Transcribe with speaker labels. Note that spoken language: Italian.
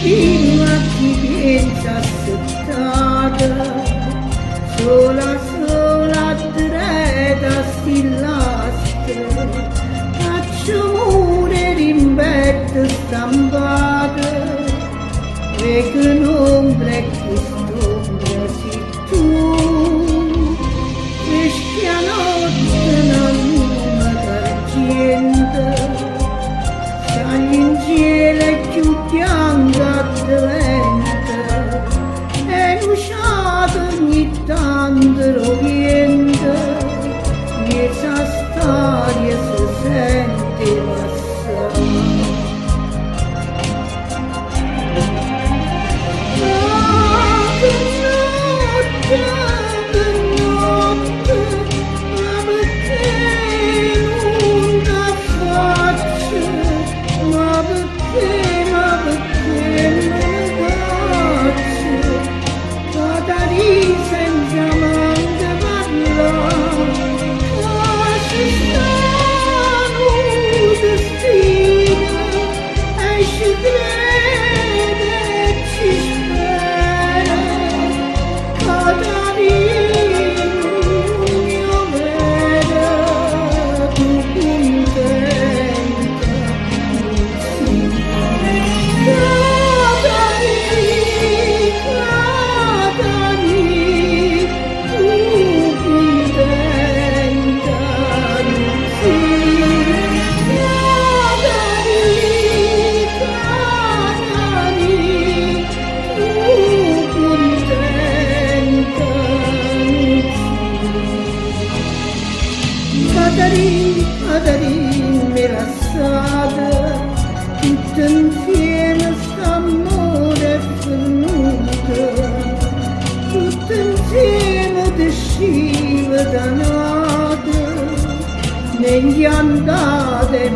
Speaker 1: prima ti pensa assettata, sola sola dreta stillastra, faccio mure rimbette stampate, e che non brecchi stombra si tu, fresca notte una luna d'argento, sali in cielo e più bianca diventa, e lucciata ogni tanto rovente, questa storia si sente passare. Padarin nella strada, tutto insieme st'amore fornuto, tutto insieme usciva da notte, negli andate